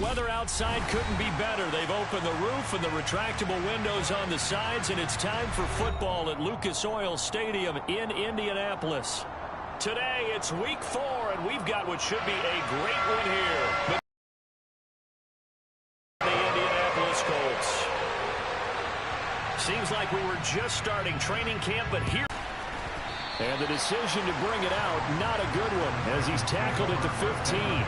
weather outside couldn't be better. They've opened the roof and the retractable windows on the sides, and it's time for football at Lucas Oil Stadium in Indianapolis. Today, it's week 4, and we've got what should be a great win here. The Indianapolis Colts. Seems like we were just starting training camp, but here. And the decision to bring it out, not a good one, as he's tackled at the 15.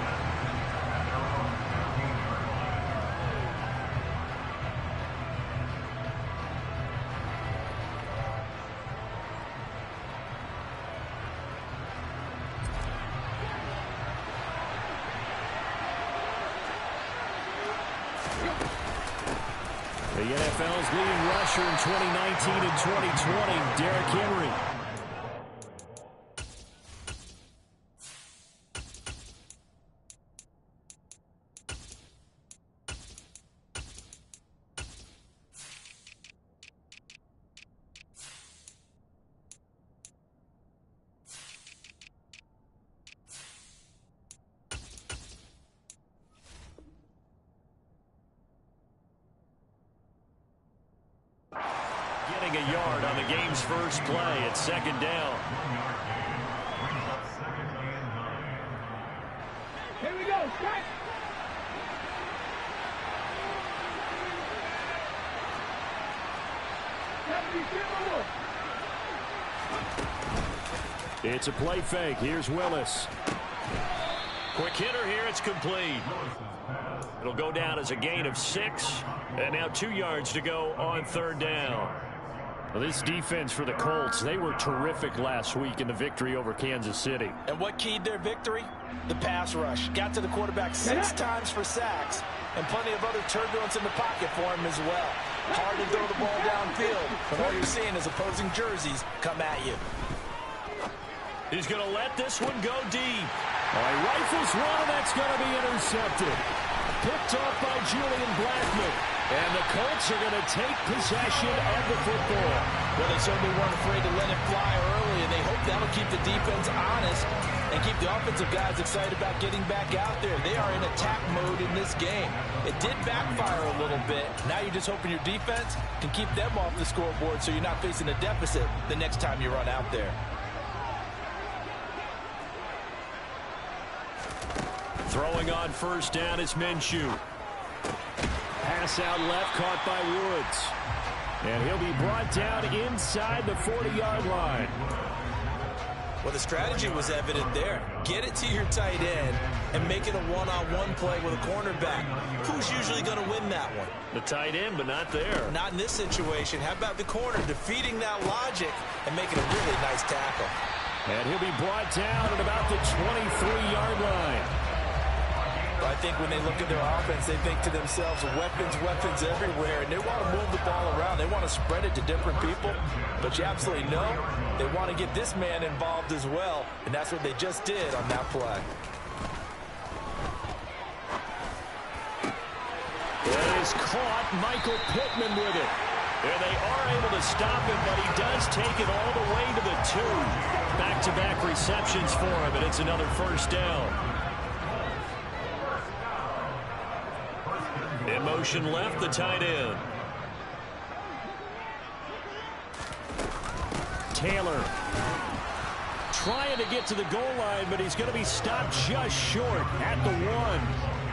The NFL's leading rusher in 2019 and 2020, Derrick Henry. Getting a yard on the game's first play at second down. Here we go, strike! It's a play fake. Here's Willis. Quick hitter here. It's complete. It'll go down as a gain of 6. And now 2 yards to go on third down. Well, this defense for the Colts, they were terrific last week in the victory over Kansas City. And what keyed their victory? The pass rush. Got to the quarterback 6 times for sacks, and plenty of other turbulence in the pocket for him as well. Hard to throw the ball downfield, but all you're seeing is opposing jerseys come at you. He's going to let this one go deep. He rifles one, and that's going to be intercepted. Picked off by Julian Blackman. And the Colts are going to take possession of the football. Well, they certainly weren't afraid to let it fly early, and they hope that'll keep the defense honest and keep the offensive guys excited about getting back out there. They are in attack mode in this game. It did backfire a little bit. Now you're just hoping your defense can keep them off the scoreboard so you're not facing a deficit the next time you run out there. Throwing on first down is Minshew. Pass out left, caught by Woods. And he'll be brought down inside the 40-yard line. Well, the strategy was evident there. Get it to your tight end and make it a one-on-one play with a cornerback. Who's usually going to win that one? The tight end, but not there. Not in this situation. How about the corner defeating that logic and making a really nice tackle? And he'll be brought down at about the 23-yard line. I think when they look at their offense, they think to themselves, weapons everywhere, and they want to move the ball around. They want to spread it to different people, but you absolutely know they want to get this man involved as well, and that's what they just did on that play. It is caught. Michael Pittman with it. And they are able to stop him, but he does take it all the way to the 2. Back-to-back receptions for him, and it's another first down. In motion left, the tight end. Taylor trying to get to the goal line, but he's going to be stopped just short at the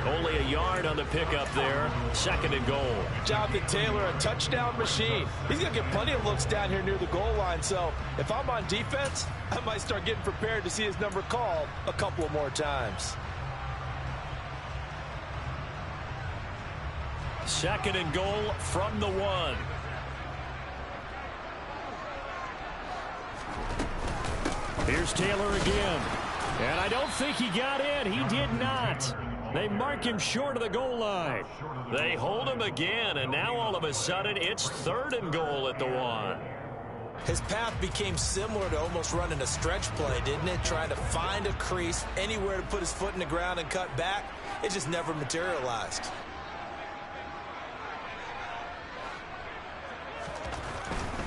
1. Only a yard on the pickup there. Second and goal. Jonathan Taylor, a touchdown machine. He's going to get plenty of looks down here near the goal line, so if I'm on defense, I might start getting prepared to see his number called a couple of more times. Second and goal from the 1. Here's Taylor again. And I don't think he got in. He did not. They mark him short of the goal line. They hold him again, and now all of a sudden it's third and goal at the 1. His path became similar to almost running a stretch play, didn't it? Trying to find a crease, anywhere to put his foot in the ground and cut back. It just never materialized.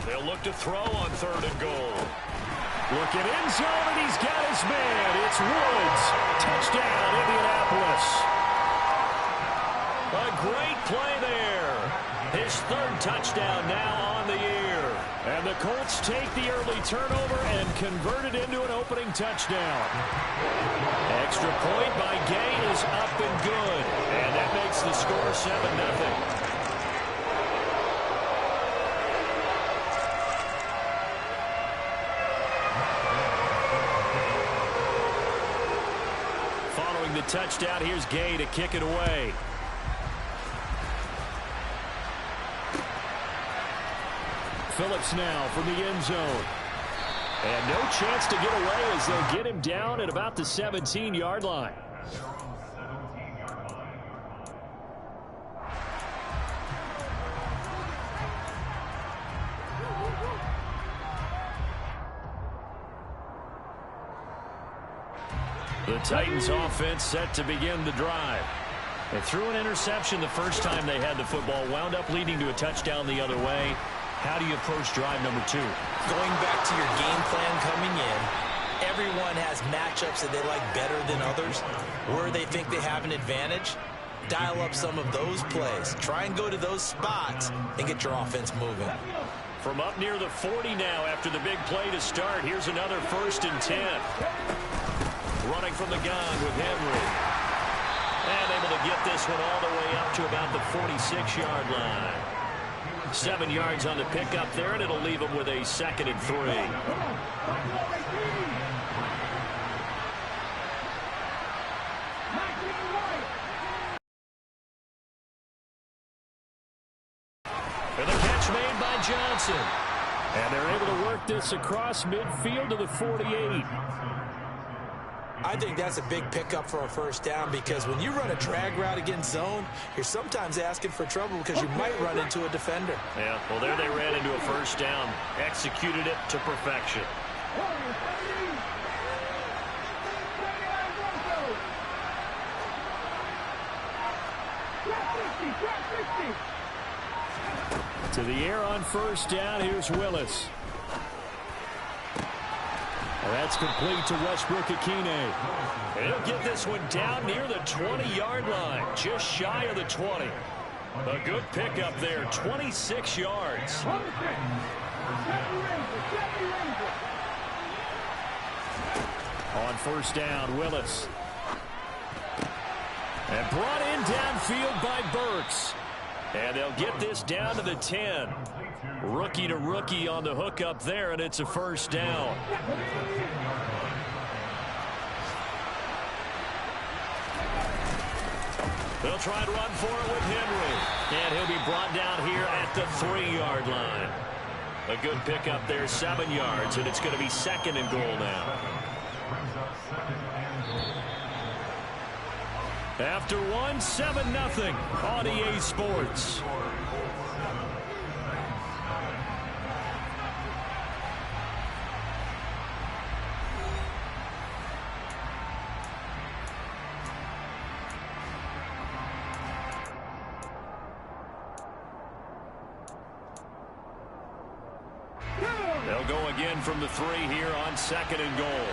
They'll look to throw on third and goal. Looking end zone, and he's got his man. It's Woods. Touchdown, Indianapolis. A great play there. His third touchdown now on the year. And the Colts take the early turnover and convert it into an opening touchdown. Extra point by Gay is up and good. And that makes the score 7-0. The touchdown. Here's Gay to kick it away. Phillips now from the end zone. And no chance to get away as they'll get him down at about the 17-yard line. The Titans offense set to begin the drive. They threw an interception the first time they had the football, wound up leading to a touchdown the other way. How do you approach drive number 2? Going back to your game plan coming in, everyone has matchups that they like better than others. Where they think they have an advantage, dial up some of those plays. Try and go to those spots and get your offense moving. From up near the 40 now after the big play to start, here's another 1st and 10. Running from the gun with Henry. And able to get this one all the way up to about the 46-yard line. 7 yards on the pickup there, and it'll leave them with a 2nd and 3. And the catch made by Johnson. And they're able to work this across midfield to the 48. I think that's a big pickup for a 1st down, because when you run a drag route against zone, you're sometimes asking for trouble because you might run into a defender. Yeah, well, there they ran into a 1st down. Executed it to perfection. To the air on 1st down. Here's Willis. That's complete to Westbrook-Ikhine. And he'll get this one down near the 20-yard line, just shy of the 20. A good pickup there, 26 yards. On 1st down, Willis. And brought in downfield by Burks. And they'll get this down to the 10. Rookie to rookie on the hook up there, and it's a 1st down. They'll try and run for it with Henry. And he'll be brought down here at the 3-yard line. A good pickup there, 7 yards, and it's going to be 2nd and goal now. After one, 7-0 on EA Sports. They'll go again from the 3 here on 2nd and goal.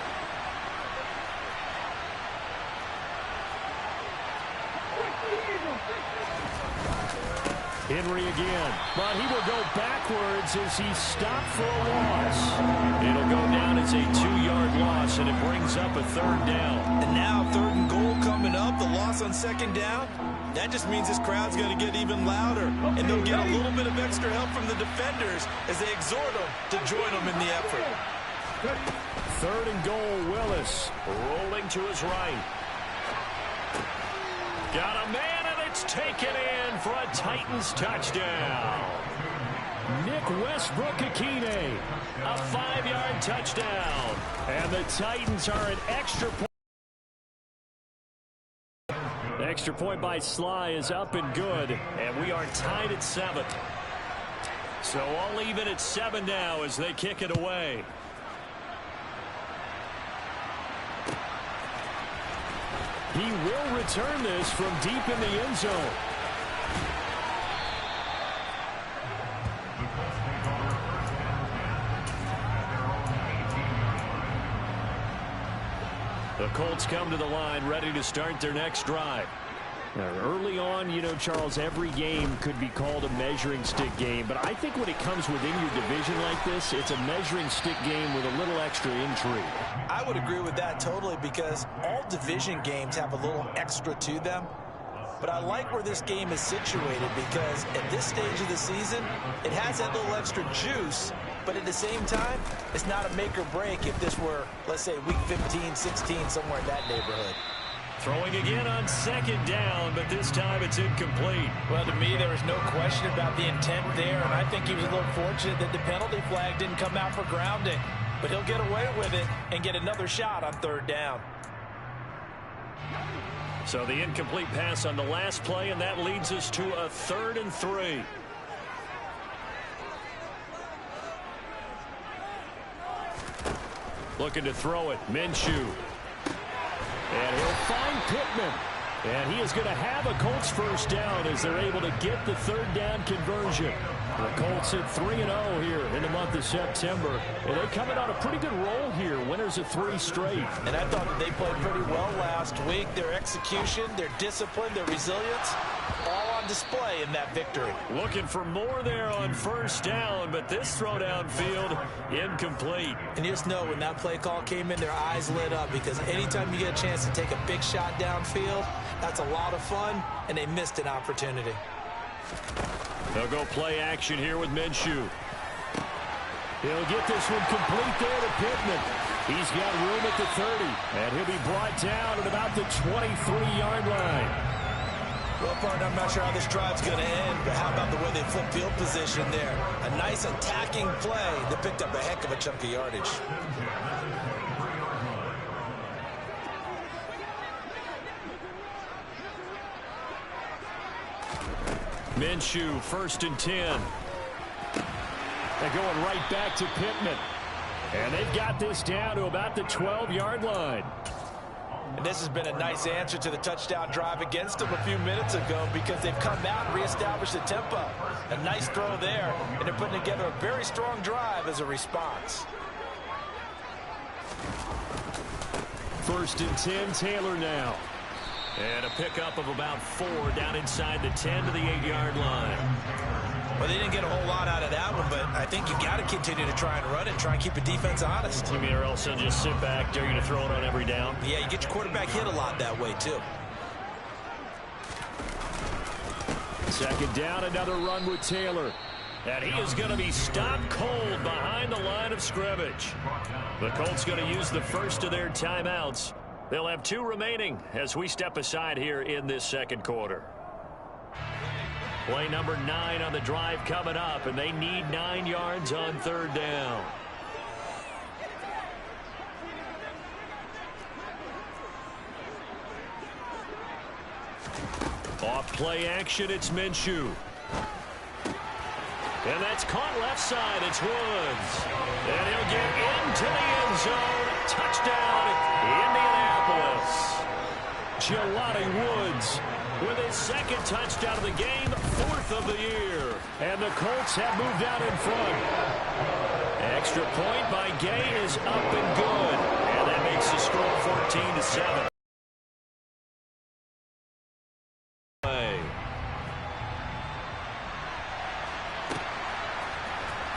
Henry again, but he will go backwards as he's stopped for a loss. It'll go down as a 2-yard loss, and it brings up a 3rd down. And now 3rd and goal coming up, the loss on 2nd down. That just means this crowd's going to get even louder, and they'll get a little bit of extra help from the defenders as they exhort them to join them in the effort. 3rd and goal, Willis rolling to his right. Got a man, and it's taken in for a Titans touchdown. Nick Westbrook-Ikhine, a 5-yard touchdown. And the Titans are an extra point. The extra point by Sly is up and good, and we are tied at 7. So all even at 7 now as they kick it away. He will return this from deep in the end zone. The Colts come to the line ready to start their next drive. Early on, you know, Charles, every game could be called a measuring stick game. But I think when it comes within your division like this, it's a measuring stick game with a little extra intrigue. I would agree with that totally, because all division games have a little extra to them. But I like where this game is situated, because at this stage of the season, it has that little extra juice. But at the same time, it's not a make or break if this were, let's say, week 15, 16, somewhere in that neighborhood. Throwing again on second down, but this time it's incomplete. Well, to me, there was no question about the intent there, and I think he was a little fortunate that the penalty flag didn't come out for grounding. But he'll get away with it and get another shot on third down. So the incomplete pass on the last play, and that leads us to a 3rd and 3. Looking to throw it, Minshew. And he'll find Pittman. And he is going to have a Colts first down as they're able to get the 3rd down conversion. The Colts at 3-0 here in the month of September. And they're coming on a pretty good roll here. Winners of 3 straight. And I thought that they played pretty well last week. Their execution, their discipline, their resilience, all on display in that victory. Looking for more there on first down, but this throw downfield incomplete. And you just know when that play call came in, their eyes lit up, because anytime you get a chance to take a big shot downfield, that's a lot of fun, and they missed an opportunity. They'll go play action here with Minshew. He'll get this one complete there to Pittman. He's got room at the 30, and he'll be brought down at about the 23-yard line. Well, partner, I'm not sure how this drive's going to end, but how about the way they flip field position there? A nice attacking play that picked up a heck of a chunk of yardage. Minshew, 1st and 10. They're going right back to Pittman. And they've got this down to about the 12-yard line. And this has been a nice answer to the touchdown drive against them a few minutes ago, because they've come out and reestablished the tempo. A nice throw there, and they're putting together a very strong drive as a response. 1st and 10, Taylor now. And a pickup of about 4 down inside the 10 to the 8-yard line. Well, they didn't get a whole lot out of that one, but I think you got to continue to try and run it, try and keep the defense honest. You mean, or else they'll just sit back, dare you to throw it on every down? Yeah, you get your quarterback hit a lot that way, too. 2nd down, another run with Taylor. And he is going to be stopped cold behind the line of scrimmage. The Colts going to use the first of their timeouts. They'll have 2 remaining as we step aside here in this 2nd quarter. Play number 9 on the drive coming up, and they need 9 yards on 3rd down. Off play action, it's Minshew. And that's caught left side, it's Woods. And he'll get into the end zone. Touchdown, Indianapolis. Jelani Woods with his 2nd touchdown of the game, 4th of the year. And the Colts have moved out in front. Extra point by Gay is up and good. And that makes the score 14-7.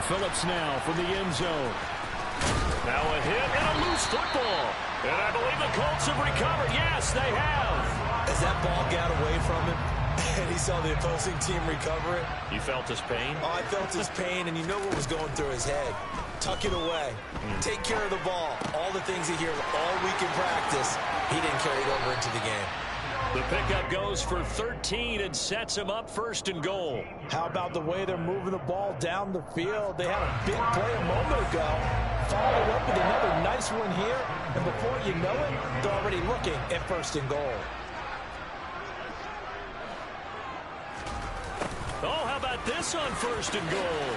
Phillips now from the end zone. Now a hit and a loose football. And I believe the Colts have recovered. Yes, they have. As that ball got away from him, and he saw the opposing team recover it. You felt his pain? Oh, I felt his pain, and you know what was going through his head. Tuck it away. Take care of the ball. All the things he hears all week in practice, he didn't carry it over into the game. The pickup goes for 13 and sets him up 1st and goal. How about the way they're moving the ball down the field? They had a big play a moment ago. Followed up with another nice one here. And before you know it, they're already looking at 1st and goal. Oh, how about this on 1st and goal?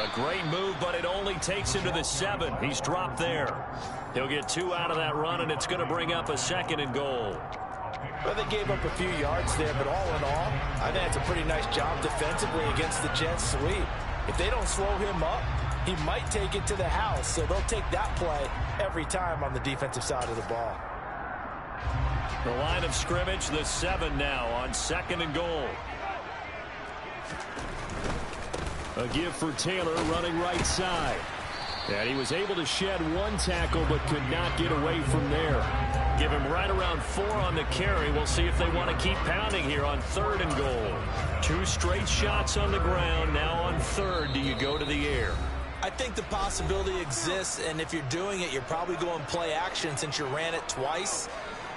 A great move, but it only takes him to the 7. He's dropped there. He'll get 2 out of that run, and it's going to bring up a 2nd and goal. Well, they gave up a few yards there, but all in all, I think it's a pretty nice job defensively against the Jets sweep. If they don't slow him up, he might take it to the house, so they'll take that play every time on the defensive side of the ball. The line of scrimmage, the 7 now on 2nd and goal. A give for Taylor running right side. And he was able to shed 1 tackle but could not get away from there. Give him right around 4 on the carry. We'll see if they want to keep pounding here on 3rd and goal. 2 straight shots on the ground. Now on 3rd, do you go to the air? I think the possibility exists, and if you're doing it, you're probably going play action since you ran it twice.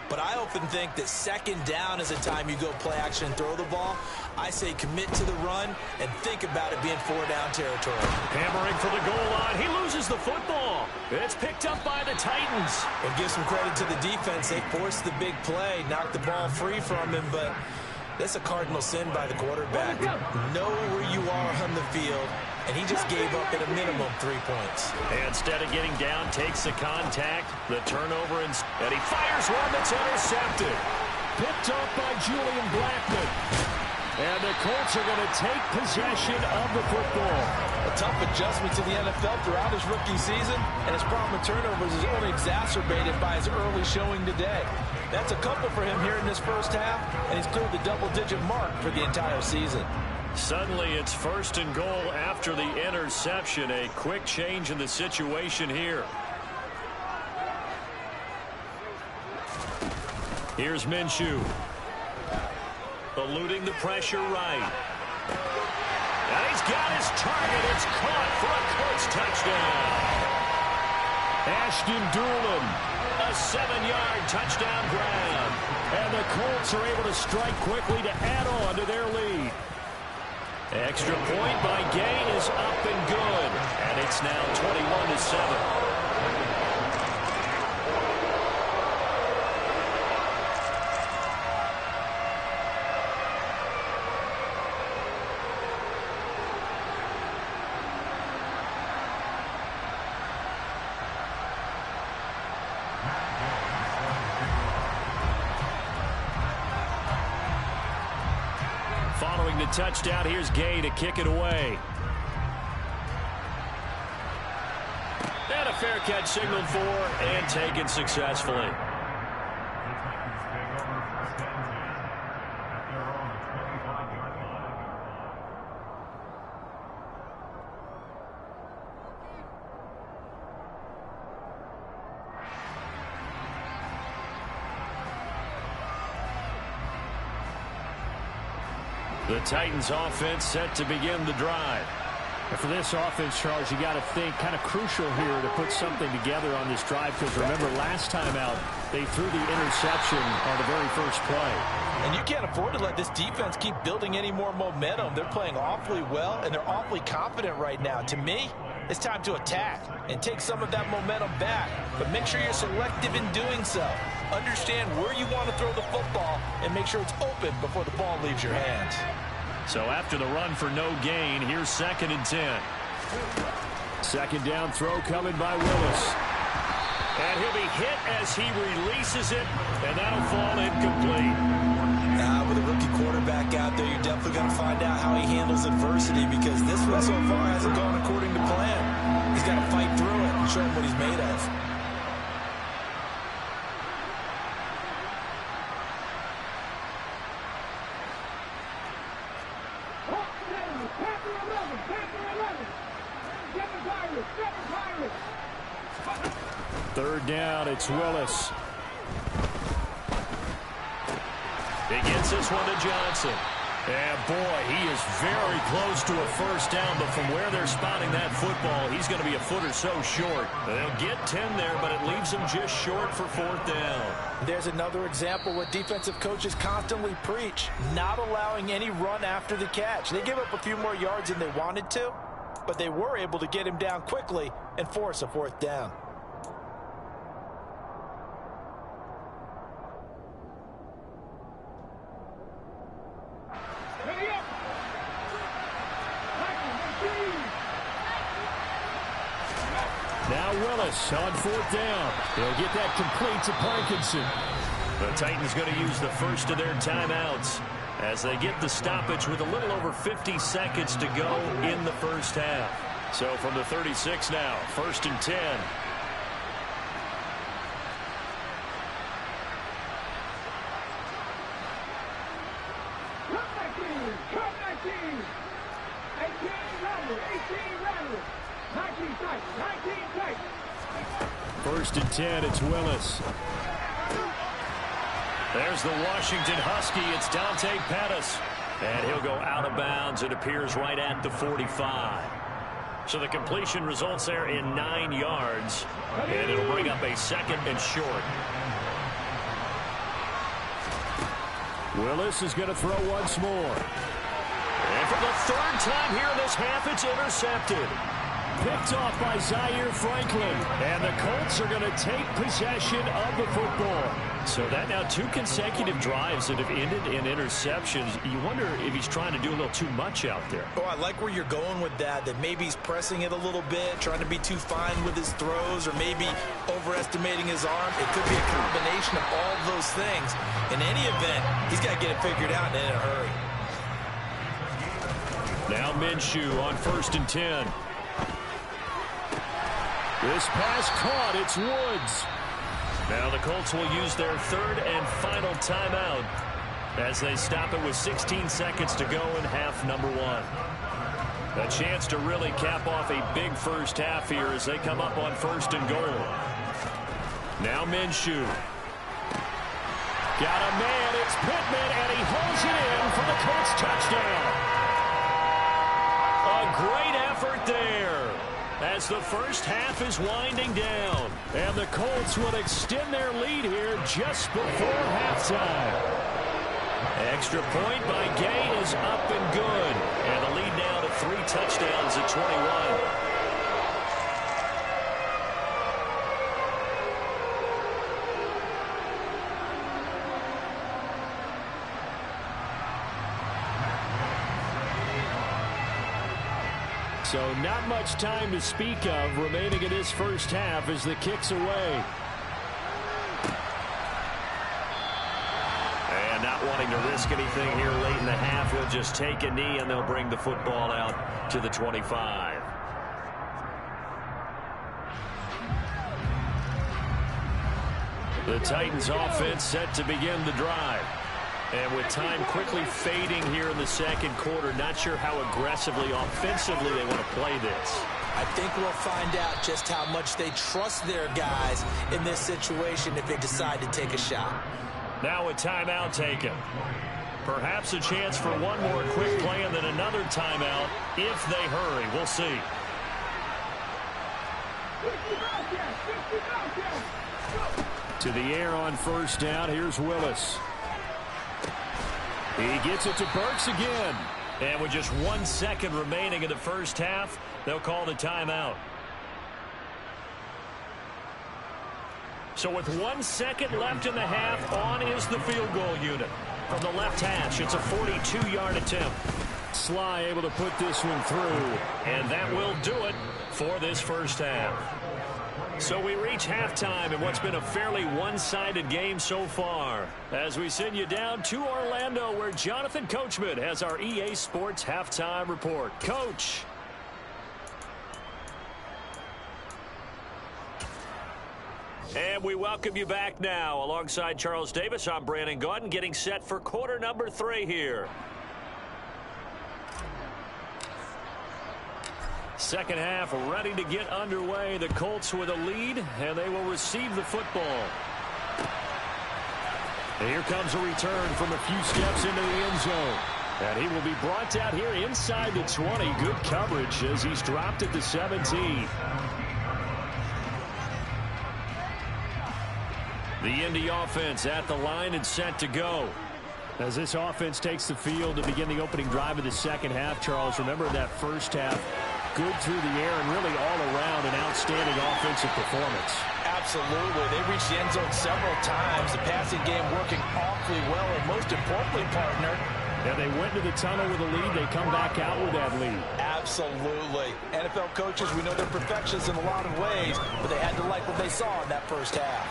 But I often think that 2nd down is a time you go play action and throw the ball. I say commit to the run and think about it being 4-down territory. Hammering for the goal line. He loses the football. It's picked up by the Titans. And give some credit to the defense. They forced the big play, knocked the ball free from him, but that's a cardinal sin by the quarterback. Know where you are on the field, and he just gave up at a minimum 3 points. And instead of getting down, takes the contact, the turnover, and he fires one that's intercepted. Picked up by Julian Blackman. And the Colts are going to take possession of the football. A tough adjustment to the NFL throughout his rookie season, and his problem with turnovers is only exacerbated by his early showing today. That's a couple for him here in this first half, and he's cleared the double-digit mark for the entire season. Suddenly it's 1st and goal after the interception. A quick change in the situation here. Here's Minshew. Eluding the pressure right. And he's got his target. It's caught for a Colts touchdown. Ashton Doolin, a 7-yard touchdown grab. And the Colts are able to strike quickly to add on to their lead. Extra point by Gay is up and good. And it's now 21-7. Following the touchdown, here's Gay to kick it away. And a fair catch signaled for and taken successfully. The Titans offense set to begin the drive. And for this offense, Charles, you got to think kind of crucial here to put something together on this drive, because remember last time out they threw the interception on the very first play. And you can't afford to let this defense keep building any more momentum. They're playing awfully well, and they're awfully confident right now. To me, it's time to attack and take some of that momentum back, but make sure you're selective in doing so. Understand where you want to throw the football and make sure it's open before the ball leaves your hands. So after the run for no gain, here's 2nd and 10. 2nd down throw coming by Willis. And he'll be hit as he releases it, and that'll fall incomplete. With a rookie quarterback out there, you're definitely going to find out how he handles adversity, because this one so far hasn't gone according to plan. He's got to fight through it and show him what he's made of. Third down, it's Willis. He gets this one to Johnson. And boy, he is very close to a first down, but from where they're spotting that football, he's going to be a foot or so short. They'll get 10 there, but it leaves them just short for 4th down. There's another example what defensive coaches constantly preach, not allowing any run after the catch. They gave up a few more yards than they wanted to, but they were able to get him down quickly and force a 4th down. Now Willis on 4th down. They'll get that complete to Parkinson. The Titans going to use the first of their timeouts as they get the stoppage with a little over 50 seconds to go in the first half. So from the 36 now, 1st and 10. tight. 19 tight. 1st and 10, it's Willis. There's the Washington Husky. It's Dante Pettis. And he'll go out of bounds. It appears right at the 45. So the completion results there in 9 yards. And it'll bring up a 2nd and short. Willis is going to throw once more. And for the 3rd time here in this half, it's intercepted. Picked off by Zaire Franklin. And the Colts are going to take possession of the football. So that now 2 consecutive drives that have ended in interceptions. You wonder if he's trying to do a little too much out there. Oh, I like where you're going with that maybe he's pressing it a little bit, trying to be too fine with his throws, or maybe overestimating his arm. It could be a combination of all of those things. In any event, he's got to get it figured out and in a hurry. Now Minshew on 1st and 10. This pass caught. It's Woods. Now the Colts will use their 3rd and final timeout as they stop it with 16 seconds to go in half number 1. A chance to really cap off a big first half here as they come up on 1st and goal. Now Minshew. Got a man. It's Pittman, and he holds it in for the Colts touchdown. A great effort there as the first half is winding down. And the Colts will extend their lead here just before halftime. Extra point by Gay is up and good. And the lead now to 3 touchdowns at 21. So not much time to speak of remaining in this first half as the kick's away. And not wanting to risk anything here late in the half, he'll just take a knee and they'll bring the football out to the 25. The Titans offense set to begin the drive. And with time quickly fading here in the 2nd quarter, not sure how aggressively, offensively they want to play this. I think we'll find out just how much they trust their guys in this situation if they decide to take a shot. Now a timeout taken. Perhaps a chance for one more quick play and then another timeout if they hurry. We'll see. To the air on 1st down. Here's Willis. He gets it to Burks again. And with just 1 second remaining in the first half, they'll call the timeout. So with 1 second left in the half, on is the field goal unit. From the left hash, it's a 42-yard attempt. Sly able to put this one through. And that will do it for this first half. So we reach halftime in what's been a fairly one-sided game so far. As we send you down to Orlando, where Jonathan Coachman has our EA Sports Halftime Report. Coach. And we welcome you back now. Alongside Charles Davis, I'm Brandon Gaudin, getting set for quarter number 3 here. Second half ready to get underway. The Colts with a lead, and they will receive the football. And here comes a return from a few steps into the end zone. And he will be brought down here inside the 20. Good coverage as he's dropped at the 17. The Indy offense at the line and set to go. As this offense takes the field to begin the opening drive of the second half, Charles, remember that first half, good through the air and really all around an outstanding offensive performance. Absolutely. They reached the end zone several times. The passing game working awfully well, and most importantly, partner, yeah, they went to the tunnel with a lead. They come back out with that lead. Absolutely. NFL coaches, we know they're perfectionists in a lot of ways, but they had to like what they saw in that first half.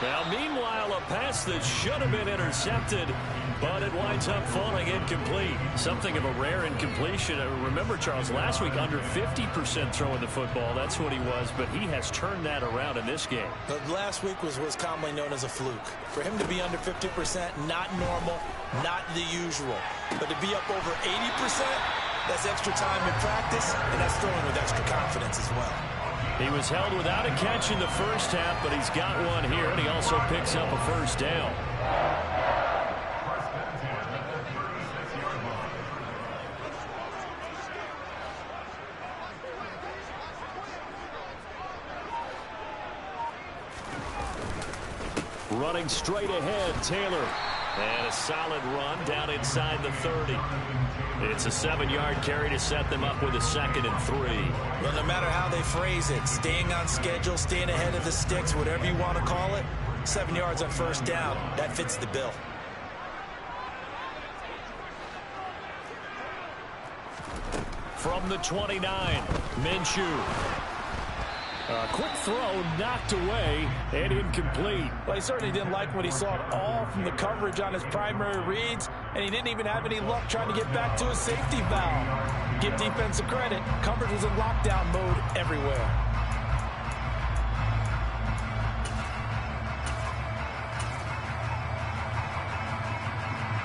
Now, meanwhile, a pass that should have been intercepted, but it winds up falling incomplete. Something of a rare incompletion. Remember, Charles, last week under 50% throwing the football. That's what he was, but he has turned that around in this game. But last week was commonly known as a fluke. For him to be under 50%, not normal, not the usual. But to be up over 80%, that's extra time in practice, and that's throwing with extra confidence as well. He was held without a catch in the first half, but he's got one here, and he also picks up a first down. Running straight ahead, Taylor. And a solid run down inside the 30. It's a 7-yard carry to set them up with a 2nd and 3. Well, no matter how they phrase it, staying on schedule, staying ahead of the sticks, whatever you want to call it, 7 yards on first down, that fits the bill. From the 29, Minshew. A quick throw knocked away and incomplete. Well, he certainly didn't like what he saw at all from the coverage on his primary reads, and he didn't even have any luck trying to get back to his safety valve. Give defense a credit. Coverage was in lockdown mode everywhere.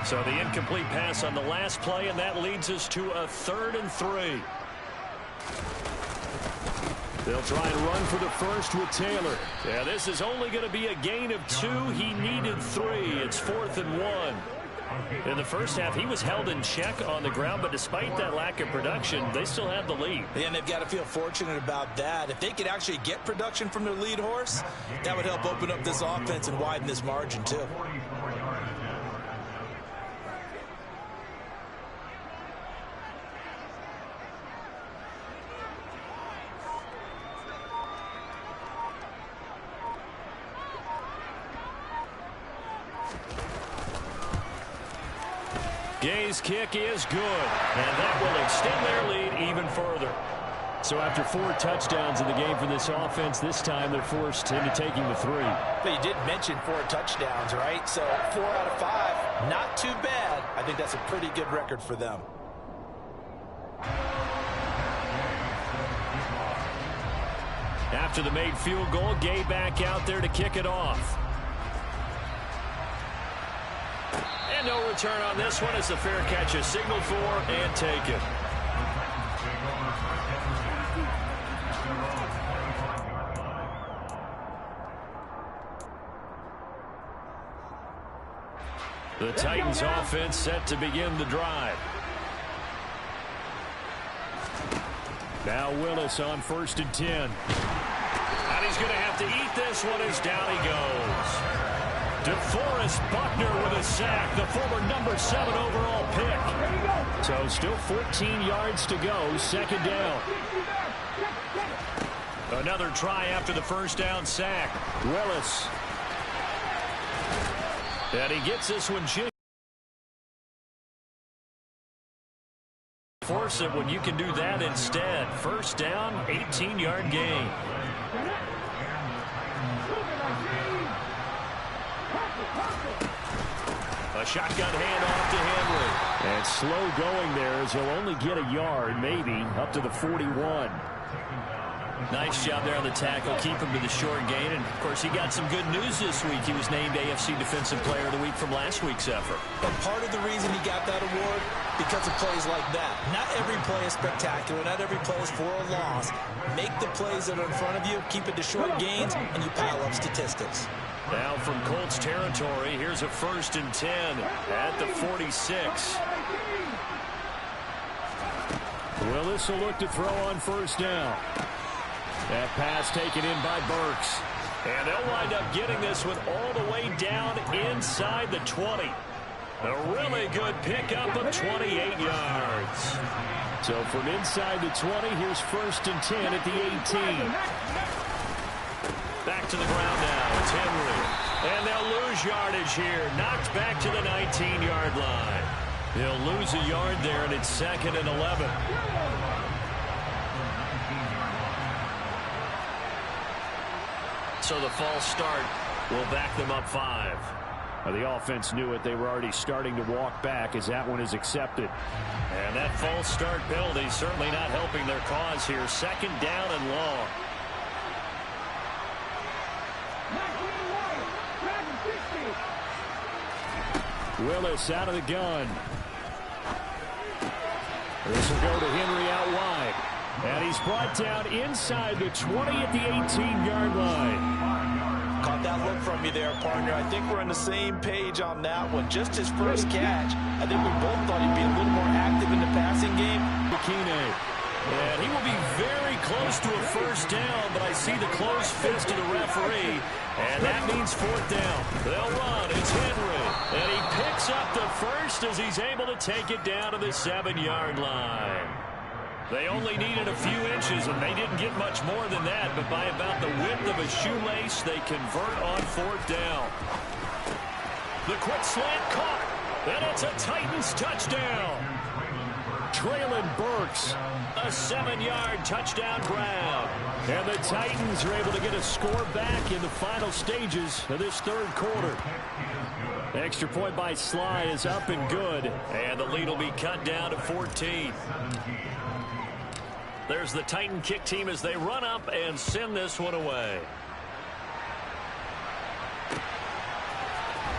So the incomplete pass on the last play, and that leads us to a 3rd and 3. They'll try and run for the first with Taylor. Yeah, this is only going to be a gain of 2. He needed 3. It's 4th and 1. In the first half, he was held in check on the ground, but despite that lack of production, they still have the lead. And they've got to feel fortunate about that. If they could actually get production from their lead horse, that would help open up this offense and widen this margin, too. Gay's kick is good, and that will extend their lead even further. So after 4 touchdowns in the game for this offense, this time they're forced into taking the 3. But you did mention 4 touchdowns, right? So 4 out of 5, not too bad. I think that's a pretty good record for them. After the made field goal, Gay back out there to kick it off. And no return on this one as the fair catch is signaled for and taken. The Titans offense set to begin the drive. Now Willis on 1st and 10. And he's going to have to eat this one as down he goes. DeForest Buckner with a sack, the former number 7 overall pick. So still 14 yards to go, 2nd down. Another try after the first down sack. Willis. And he gets this one just force it when you can do that instead. First down, 18-yard gain. A shotgun handoff to Henry. And slow going there as he'll only get a yard, maybe, up to the 41. Nice job there on the tackle. Keep him to the short gain. And, of course, he got some good news this week. He was named AFC Defensive Player of the Week from last week's effort. But part of the reason he got that award, because of plays like that. Not every play is spectacular. Not every play is for a loss. Make the plays that are in front of you, keep it to short gains, and you pile up statistics. Now from Colts territory, here's a 1st and 10 at the 46. Willis will look to throw on 1st down. That pass taken in by Burks. And they'll wind up getting this one all the way down inside the 20. A really good pickup of 28 yards. So from inside the 20, here's 1st and 10 at the 18. Back to the ground now. It's Henry. And they'll lose yardage here. Knocked back to the 19-yard line. They'll lose a yard there, and it's 2nd and 11. So the false start will back them up 5. The offense knew it. They were already starting to walk back as that one is accepted. And that false start penalty certainly not helping their cause here. 2nd down and long. Willis out of the gun. This will go to Henry out wide. And he's brought down inside the 20 at the 18-yard line. Caught that look from you there, partner. I think we're on the same page on that one. Just his first catch. I think we both thought he'd be a little more active in the passing game. Bikini. And he will be very close to a first down, but I see the closed fist of the referee, and that means fourth down. They'll run. It's Henry. And he picks up the first as he's able to take it down to the 7-yard line. They only needed a few inches, and they didn't get much more than that, but by about the width of a shoelace, they convert on fourth down. The quick slant caught, and it's a Titans touchdown. Traylon Burks, a 7-yard touchdown grab. and the Titans are able to get a score back in the final stages of this third quarter. Extra point by Sly is up and good, and the lead will be cut down to 14. There's the Titan kick team as they run up and send this one away.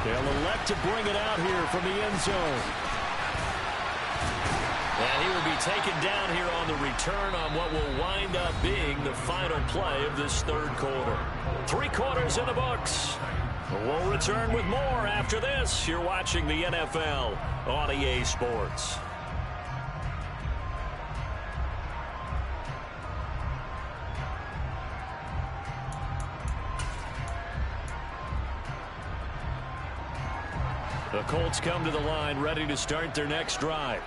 They'll elect to bring it out here from the end zone. And he will be taken down here on the return on what will wind up being the final play of this third quarter. 3 quarters in the books. We'll return with more after this. You're watching the NFL on EA Sports. The Colts come to the line ready to start their next drive.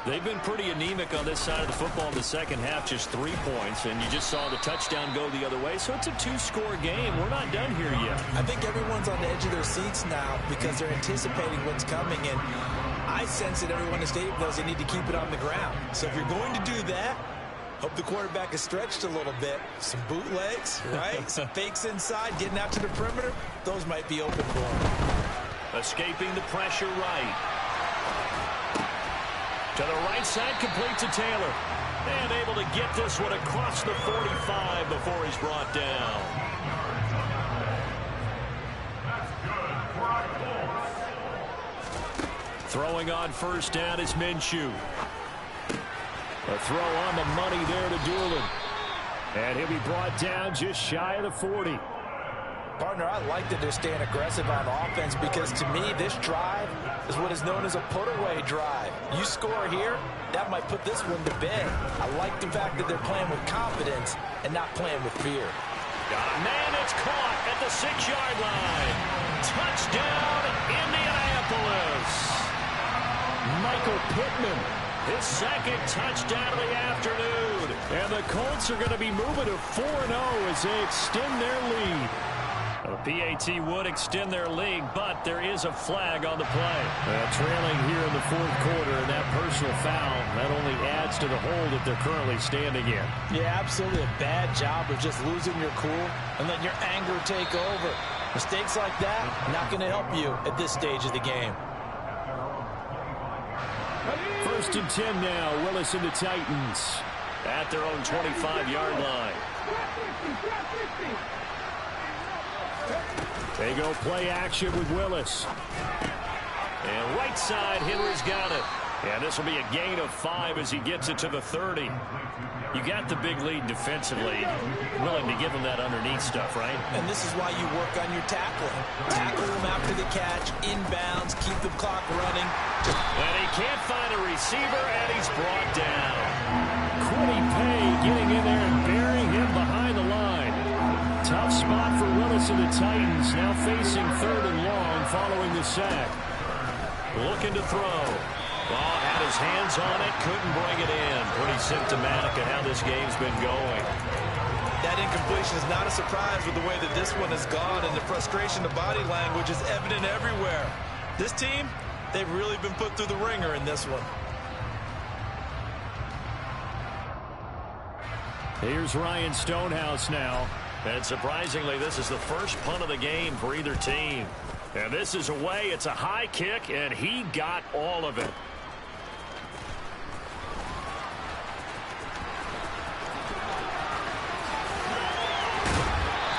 They've been pretty anemic on this side of the football in the second half, just 3 points, and you just saw the touchdown go the other way, so it's a 2-score game. We're not done here yet. I think everyone's on the edge of their seats now because they're anticipating what's coming, and I sense that everyone in the stadium knows they need to keep it on the ground. So if you're going to do that, hope the quarterback is stretched a little bit. Some bootlegs, right? Some fakes inside, getting out to the perimeter. Those might be open for him. Escaping the pressure right. To the right side, complete to Taylor. And able to get this one across the 45 before he's brought down. Throwing on first down is Minshew. A throw on the money there to Doolin. And he'll be brought down just shy of the 40. Partner, I like that they're staying aggressive on offense because to me, this drive is what is known as a put-away drive. You score here, that might put this one to bed. I like the fact that they're playing with confidence and not playing with fear. Got a man that's caught at the 6-yard line. Touchdown, Indianapolis. Michael Pittman, his second touchdown of the afternoon. And the Colts are going to be moving to 4-0 as they extend their lead. The PAT would extend their lead, but there is a flag on the play. Trailing here in the fourth quarter, and that personal foul, that only adds to the hole that they're currently standing in. Yeah, absolutely a bad job of just losing your cool and letting your anger take over. Mistakes like that, not going to help you at this stage of the game. First and 10 now, Willis and the Titans. At their own 25-yard line. They go play action with Willis. And right side, Henry's got it. And this will be a gain of 5 as he gets it to the 30. You got the big lead defensively. Willing to give him that underneath stuff, right? And this is why you work on your tackling. Tackle him after the catch, inbounds, keep the clock running. And he can't find a receiver, and he's brought down. Quiddy Pay getting in there and burying him behind the line. Tough spot for Willis and the Titans, now facing 3rd and long following the sack. Looking to throw. Ball had his hands on it, couldn't bring it in. Pretty symptomatic of how this game's been going. That incompletion is not a surprise with the way that this one has gone, and the frustration, the body language is evident everywhere. This team, they've really been put through the ringer in this one. Here's Ryan Stonehouse now. And surprisingly, this is the first punt of the game for either team. And this is away. It's a high kick, and he got all of it.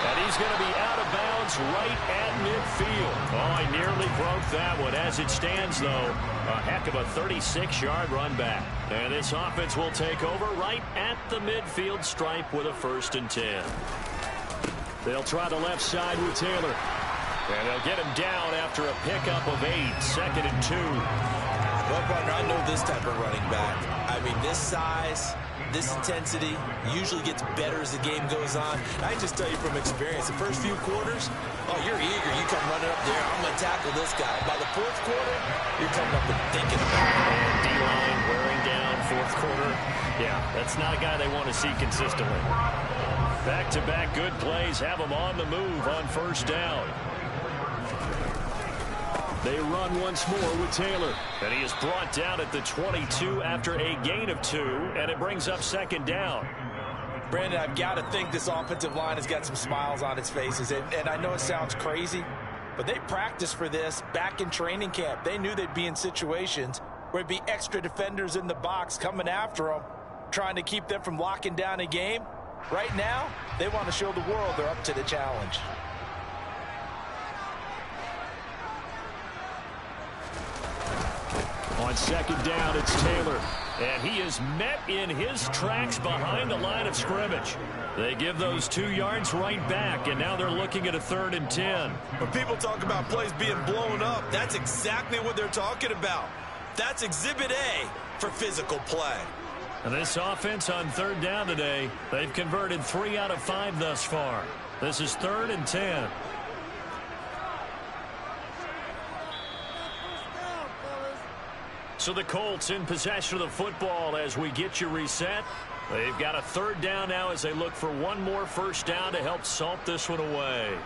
And he He's going to be out of bounds right at midfield. Oh, I nearly broke that one. As it stands, though, a heck of a 36-yard run back. And this offense will take over right at the midfield stripe with a 1st and 10. They'll try the left side with Taylor. And they'll get him down after a pickup of 8, 2nd and 2. Well, partner, I know this type of running back. I mean, this size, this intensity usually gets better as the game goes on. I can just tell you from experience, the first few quarters, oh, you're eager. You come running up there, I'm going to tackle this guy. By the 4th quarter, you're coming up and thinking about it. And D-line wearing down 4th quarter. Yeah, that's not a guy they want to see consistently. Back-to-back good plays have them on the move on 1st down. They run once more with Taylor. And he is brought down at the 22 after a gain of 2, and it brings up 2nd down. Brandon, I've got to think this offensive line has got some smiles on its faces. And I know it sounds crazy, but they practiced for this back in training camp. They knew they'd be in situations where it'd be extra defenders in the box coming after them, trying to keep them from locking down a game. Right now, they want to show the world they're up to the challenge. On 2nd down, it's Taylor. And he is met in his tracks behind the line of scrimmage. They give those 2 yards right back, and now they're looking at a 3rd and 10. When people talk about plays being blown up, that's exactly what they're talking about. That's Exhibit A for physical play. And this offense on 3rd down today, they've converted 3 out of 5 thus far. This is 3rd and 10. So the Colts in possession of the football as we get you reset. They've got a 3rd down now as they look for one more 1st down to help salt this one away.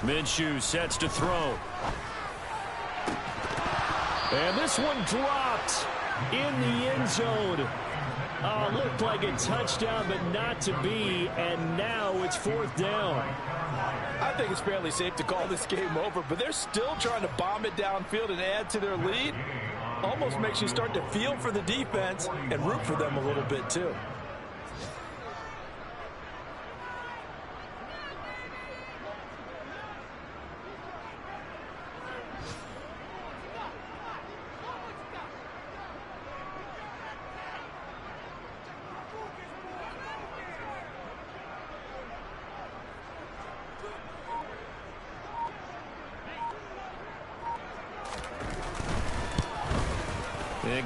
Minshew sets to throw. And this one dropped in the end zone. Looked like a touchdown, but not to be. And now it's 4th down. I think it's fairly safe to call this game over, but they're still trying to bomb it downfield and add to their lead. Almost makes you start to feel for the defense and root for them a little bit, too.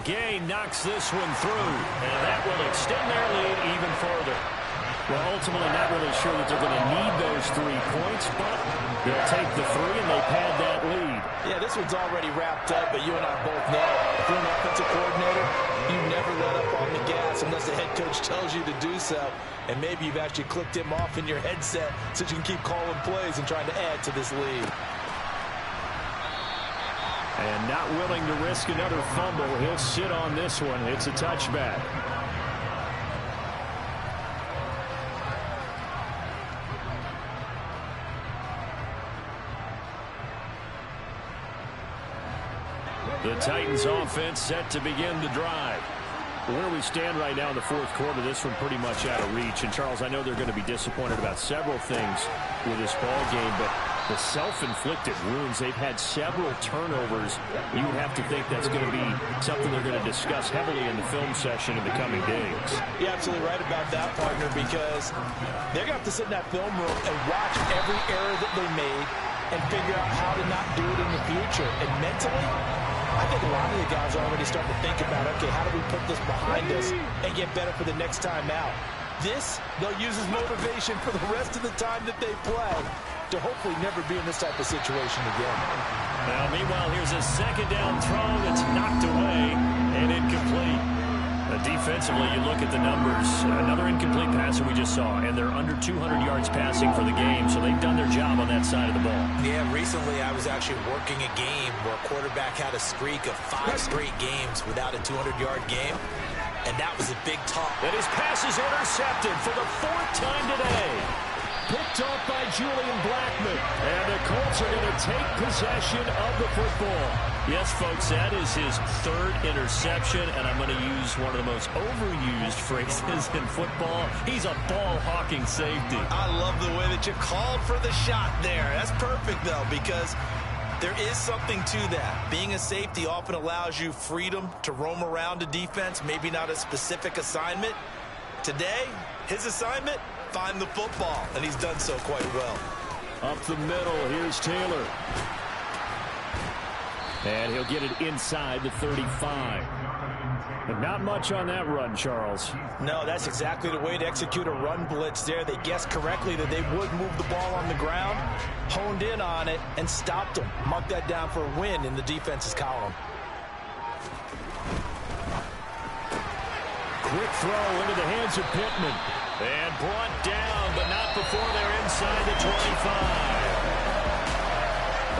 Gay knocks this one through, and that will extend their lead even further. Well, ultimately not really sure that they're going to need those 3 points, but they'll take the 3 and they pad that lead. Yeah, this one's already wrapped up, but you and I both know if you're an offensive coordinator, you never let up on the gas unless the head coach tells you to do so. And maybe you've actually clicked him off in your headset so you can keep calling plays and trying to add to this lead. And not willing to risk another fumble. He'll sit on this one. It's a touchback. The Titans offense set to begin the drive. Where we stand right now in the 4th quarter, this one pretty much out of reach. And, Charles, I know they're going to be disappointed about several things with this ball game, but the self-inflicted wounds, they've had several turnovers. You would have to think that's going to be something they're going to discuss heavily in the film session in the coming days. You're absolutely right about that, partner, because they're going to have to sit in that film room and watch every error that they made and figure out how to not do it in the future. And mentally, I think a lot of the guys are already starting to think about, okay, how do we put this behind us and get better for the next time out? This, they'll use as motivation for the rest of the time that they play to hopefully never be in this type of situation again. Now, meanwhile, here's a 2nd down throw that's knocked away and incomplete. Defensively, you look at the numbers. Another incomplete pass that we just saw, and they're under 200 yards passing for the game, so they've done their job on that side of the ball. Yeah, recently I was actually working a game where a quarterback had a streak of 5 straight games without a 200-yard game, and that was a big talk. And his pass is intercepted for the 4th time today. picked off by Julian Blackman. And the Colts are going to take possession of the football. Yes, folks, that is his third interception, and I'm going to use one of the most overused phrases in football. He's a ball-hawking safety. I love the way that you called for the shot there. That's perfect, though, because there is something to that. Being a safety often allows you freedom to roam around a defense, maybe not a specific assignment. Today, his assignment, find the football, and he's done so quite well. Up the middle, here's Taylor. And he'll get it inside the 35. But not much on that run, Charles. No, that's exactly the way to execute a run blitz there. They guessed correctly that they would move the ball on the ground, honed in on it, and stopped them. Mark that down for a win in the defense's column. Quick throw into the hands of Pittman. And brought down, but not before they're inside the 25.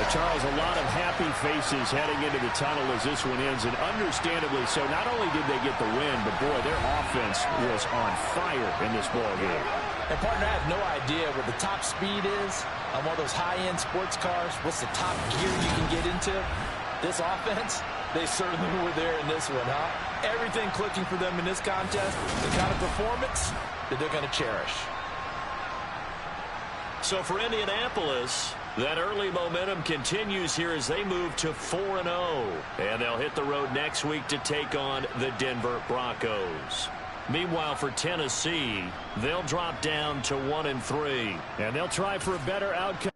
Charles, a lot of happy faces heading into the tunnel as this one ends, and understandably so. Not only did they get the win, but boy, their offense was on fire in this ball game. And partner, I have no idea what the top speed is on one of those high-end sports cars. What's the top gear you can get into? This offense, they certainly were there in this one, huh? Everything clicking for them in this contest, the kind of performance that they're going to cherish. So for Indianapolis, that early momentum continues here as they move to 4-0. And they'll hit the road next week to take on the Denver Broncos. Meanwhile, for Tennessee, they'll drop down to 1-3. And they'll try for a better outcome